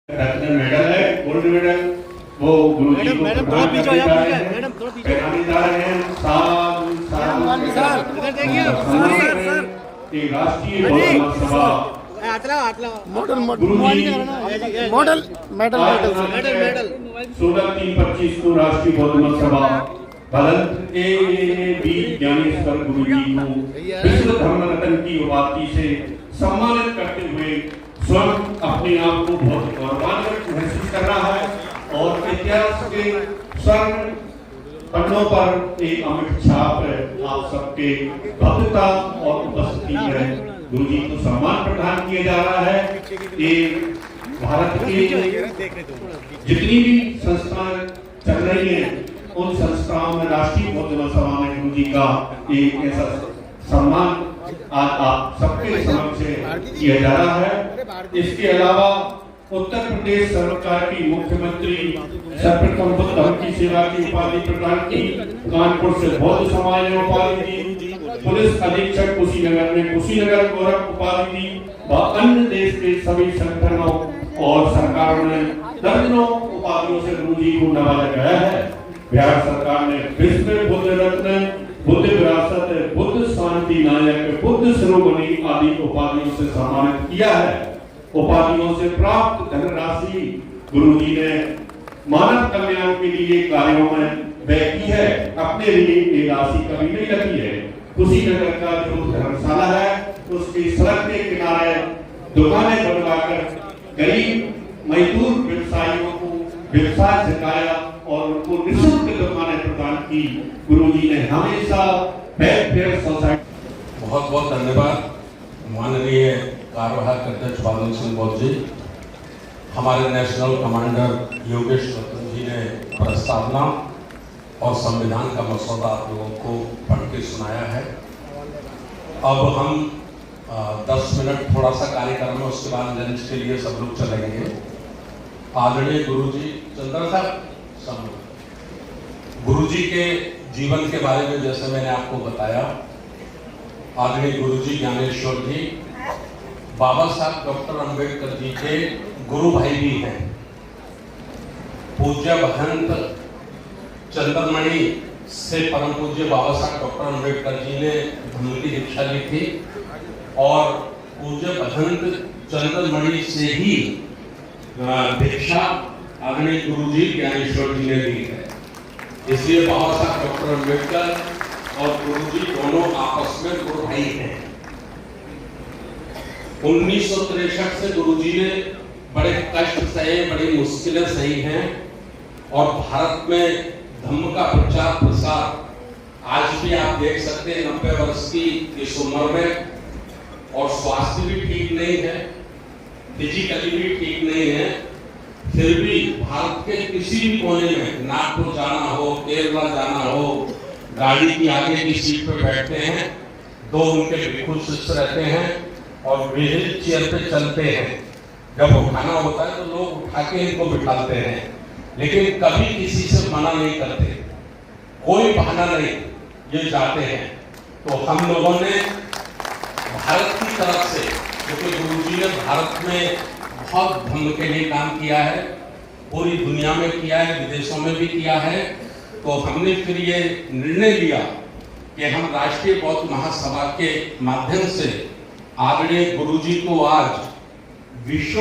रत्न medal है, gold medal वो गुरुजी को मैडम थोड़ा पीछे हो जाओ, मैडम थोड़ा पीछे पहनाने जा रहे हैं। साल इधर देखिए सर ये राष्ट्रीय बहुमत सभा मॉडल मेडल 16/3/25 को राष्ट्रीय बहुमत सभा भरत बी ज्ञानेश्वर गुरुजी को विश्व धर्म रत्न की उपाधि से सम्मानित करते हुए स्वयं अपने आप को बहुत गौरवान्वित महसूस कर रहा है और इतिहास के स्वर्ण पन्नों पर एक अमिट छाप है आप सबके भव्यता और उपस्थिति में गुरुजी को सम्मान प्रदान किया जा रहा है। ये भारत की जितनी भी संस्थाएं चल रही हैं उन संस्थाओं में राष्ट्रीय बहुमत सभा में गुरुजी का एक ऐसा सम्मान आज आप सबके समक्ष किया जा रहा है। इसके अलावा उत्तर प्रदेश सरकार की मुख्यमंत्री सर्वप्रथम बुद्ध धर्म की सेवा की उपाधि प्रदान की, कानपुर से बौद्ध समाज ने उपाधि दी, पुलिस अधीक्षक कुशीनगर ने कुशीनगर गौरव उपाधि दी व अन्य देश के सभी संगठनों और सरकारों ने दर्जनों उपाधियों से गुरुजी को नवाजा गया है। बिहार सरकार ने विश्व बुद्ध रत्न, बुद्ध विरासत, बुद्ध शांति नायक, बुद्ध शिरोमणि आदि उपाधियों से सम्मानित किया है। उपाधियों से प्राप्त धनराशि गुरुजी ने मानव कल्याण के लिए कार्यों में व्यय की है, अपने लिए ये राशि कभी नहीं रखी है। कुशीनगर का जो धर्मशाला है उसकी सड़क के किनारे दुकानें बनवाकर गरीब मजदूर व्यवसायियों को व्यवसाय सिखाया और उनको निःशुल्क दुकानें प्रदान की। गुरुजी ने हमेशा वेलफेयर सोसाइटी। बहुत बहुत धन्यवाद माननीय कार्यवाहक अध्यक्ष बादल सिंह बौद्ध जी, हमारे नेशनल कमांडर योगेश रतन जी ने प्रस्तावना और संविधान का मसौदा आप लोगों को पढ़ के सुनाया है। अब हम 10 मिनट थोड़ा सा कार्यक्रम है, उसके बाद लंच के लिए सब लोग चलेंगे। आदरणीय गुरुजी चंद्र साहब, गुरुजी के जीवन के बारे में जैसे मैंने आपको बताया, आदरणीय गुरुजी ज्ञानेश्वर जी बाबा साहब डॉक्टर अंबेडकर जी के गुरु भाई भी हैं। पूज्य महंत चंद्रमणि से परम पूज्य बाबा साहब डॉक्टर अंबेडकर जी ने धम्म की दीक्षा ली थी और पूज्य महंत चंद्रमणि से ही दीक्षा आदरणीय गुरुजी ज्ञानेश्वर जी ने ली है। इसलिए बाबा साहब डॉक्टर अंबेडकर और गुरुजी दोनों आपस में गुरु भाई हैं। 1963 से गुरुजी ने बड़े कष्ट सहे, बड़ी मुश्किलें सही हैं और भारत में धम्म का प्रचार प्रसार आज भी आप देख सकते हैं 90 वर्ष की इस उम्र में, और स्वास्थ्य भी ठीक नहीं है, फिजिकली भी ठीक नहीं है, फिर भी भारत के किसी भी कोने में नागपुर जाना हो, केरला जाना हो, गाड़ी की आगे की सीट पे बैठते हैं, 2 उनके बिल्कुल शिष्य रहते हैं और व्हील चेयर पे चलते हैं। जब उठाना होता है तो लोग उठा के इनको बिठाते हैं, लेकिन कभी किसी से मना नहीं करते, कोई बहाना नहीं, ये जाते हैं। तो हम लोगों ने भारत की तरफ से, क्योंकि गुरुजी ने भारत में बहुत धम्म के लिए काम किया है, पूरी दुनिया में किया है, विदेशों में भी किया है, तो हमने फिर ये निर्णय लिया कि हम राष्ट्रीय बौद्ध महासभा के माध्यम से आदरणीय गुरुजी को आज विश्व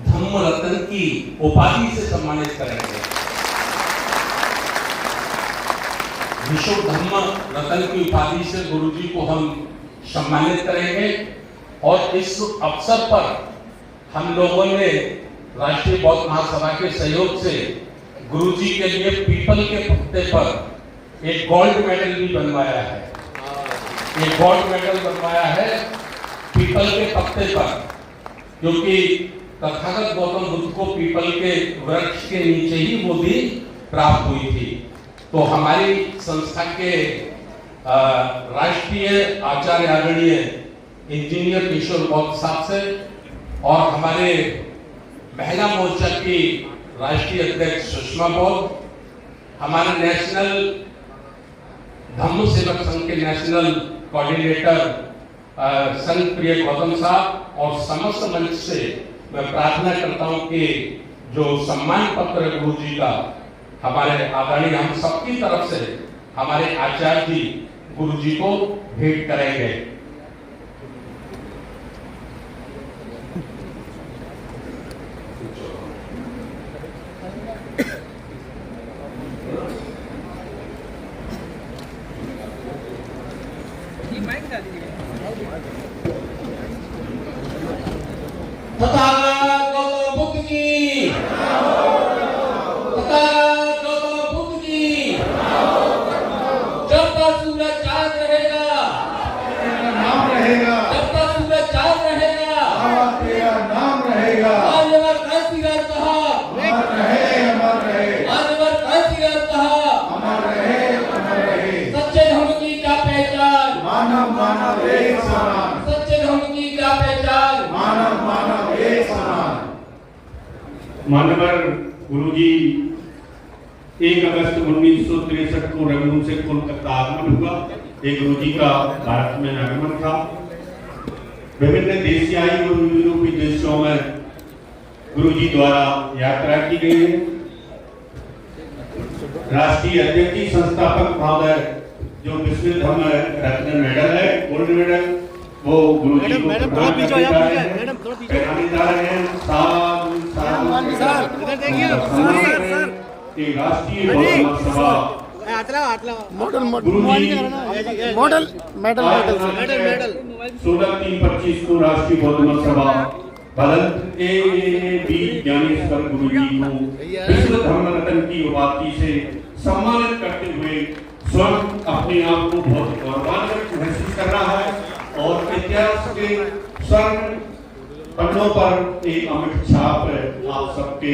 धम्म रत्न की उपाधि से सम्मानित करेंगे। विश्व धम्म रत्न की उपाधि से गुरुजी को हम सम्मानित करेंगे और इस अवसर पर हम लोगों ने राष्ट्रीय बौद्ध महासभा के सहयोग से गुरुजी के लिए पीपल के पत्ते पर एक गोल्ड मेडल भी बनवाया है। एक गोल्ड मेडल बनवाया है पीपल के पत्ते पर, क्योंकि तथागत गौतम बुद्ध को पीपल के वृक्ष के नीचे ही वो भी प्राप्त हुई थी। तो हमारी संस्था के राष्ट्रीय आचार्य आदरणीय इंजीनियर किशोर बौद्ध साहब से और हमारे महिला मोर्चा की राष्ट्रीय अध्यक्ष सुषमा बौद्ध, हमारे नेशनल धम्म सेवक संघ के नेशनल कोऑर्डिनेटर संघ प्रिय गौतम साहब और समस्त मंच से मैं प्रार्थना करता हूं कि जो सम्मान पत्र गुरु जी का हमारे आदरणीय हम सबकी तरफ से हमारे आचार्य जी गुरु जी को भेंट करेंगे। तथागत गौतम बुद्ध की, तथागत गौतम बुद्ध की, जब तक सूरज चांद रहेगा, नाम रहेगा, जब तक सूरज चांद रहेगा, तेरा नाम रहेगा। मान्यवर कांसीराम कहा, अमर रहे, अमर रहे, मान्यवर कांसीराम कहा, अमर रहे, अमर रहे। सच्चे धर्म की क्या पहचान, मानव मानव एक समान, सच्चे धर्म की क्या पहचान, मानव मानव एक समान। मानवर गुरुजी 1 अगस्त 1963 को रंगून से कोलकाता आगमन हुआ। ये गुरुजी का भारत में आगमन था। विभिन्न देशियाई और यूरोपीय देशों में गुरुजी द्वारा यात्रा की गई है। राष्ट्रीय अध्यक्ष संस्थापक महोदय जो विश्व धर्म रत्न मेडल है, गोल्ड मेडल, वो गुरुजी को मैडम थोड़ा पीछे हो, मैडम थोड़ा पीछे पहनाने जा रहे हैं। साधु साधु सर इधर देखिए सर ये राष्ट्रीय बौद्ध सभा हाथ लाओ गुरुजी मॉडल मेडल 16/3/25 को राष्ट्रीय बौद्ध सभा भदंत बी ज्ञानेश्वर गुरुजी को विश्व धर्म रत्न की उपाधि से सम्मानित करते हुए स्वयं अपने आप को बहुत गौरवान्वित महसूस कर रहा है और इतिहास के स्वर्ण पन्नों पर एक अमिट छाप आप सबके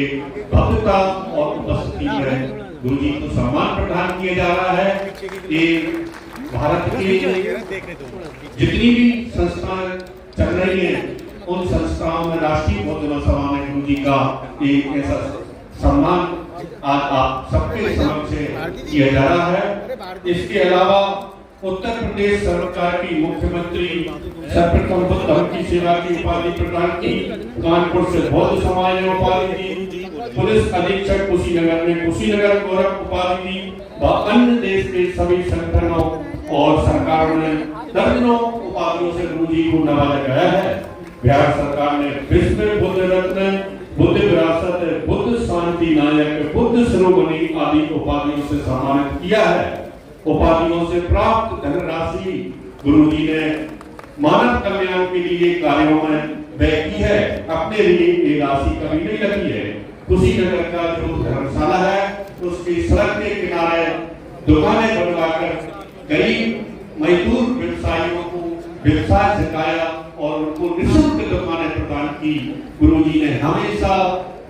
भव्यता और उपस्थिति में गुरुजी को सम्मान प्रदान किया जा रहा है। ये भारत की जितनी भी संस्थाएं चल रही हैं उन संस्थाओं में राष्ट्रीय बौद्ध सभा में गुरुजी का एक ऐसा सम्मान आज आप सबके समक्ष किया जा रहा है। इसके अलावा उत्तर प्रदेश सरकार की मुख्यमंत्री सर्वप्रथम बुद्ध धर्म की सेवा की उपाधि प्रदान की, कानपुर से बौद्ध समाज ने उपाधि दी, पुलिस अधीक्षक कुशीनगर ने कुशीनगर गौरव उपाधि दी व अन्य देश के सभी संगठनों और सरकारों ने दर्जनों उपाधियों से गुरुजी को नवाजा गया है। बिहार सरकार ने विश्व बुद्ध रत्न, बुद्ध विरासत, बुद्ध शांति नायक, बुद्ध शिरोमणि आदि उपाधियों से सम्मानित किया है। उपाधियों से प्राप्त धनराशि गुरुजी ने मानव कल्याण के लिए कार्यों में व्यय की है। अपने लिए ये राशि कभी नहीं लगी है। कुशीनगर का जो धर्मशाला है उसकी सड़क के किनारे दुकानें बनवाकर गरीब मजदूर व्यवसायियों को व्यवसाय सिखाया और उनको निःशुल्क दुकानें प्रदान की। गुरुजी ने हमेशा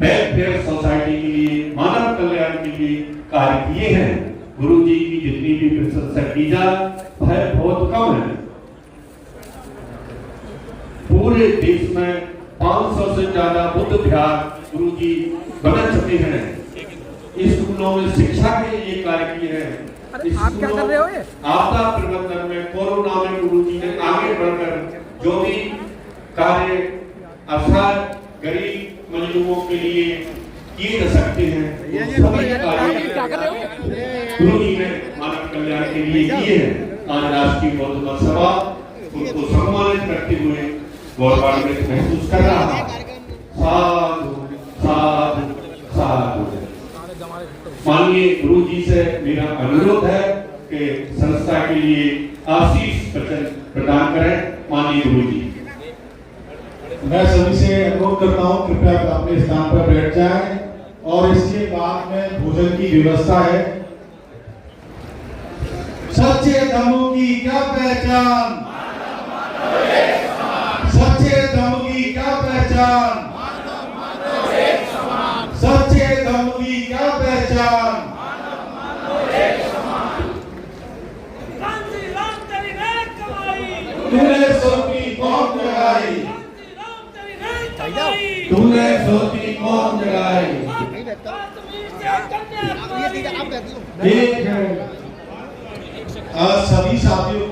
वेलफेयर सोसाइटी के लिए, मानव कल्याण के लिए कार्य किए हैं। गुरुजी की जितनी भी प्रशंसा की जाए वह बहुत कम है। पूरे देश में 500 से ज्यादा बुद्ध विहार गुरुजी बना चुके हैं। स्कूलों में शिक्षा के लिए कार्य किए हैं। आप क्या कर रहे हो ये? आपदा प्रबंधन में, कोरोना में गुरुजी ने आगे बढ़कर जो भी कार्य असहाय गरीब मजदूरों के लिए किए जा सकते हैं सभी कार्य गुरुजी ने मानव कल्याण के लिए किए हैं। आज राष्ट्रीय बौद्ध सभा उनको सम्मानित करते हुए गौरवान्वित महसूस कर रहा है। साधु साधु साधु। माननीय गुरुजी से मेरा अनुरोध है कि संस्था के लिए आशीष वचन प्रदान करें। माननीय गुरुजी, मैं सभी से अनुरोध करता हूँ कृपया अपने स्थान पर बैठ जाएं और इसके बाद में भोजन की व्यवस्था है। सच्चे धर्म की क्या पहचान, सच्चे धर्म की क्या पहचान, सच्चे धर्म की क्या पहचान। तूने सोती कौन जगाई, तूने सोती कौन जगाई। एक है सभी साथियों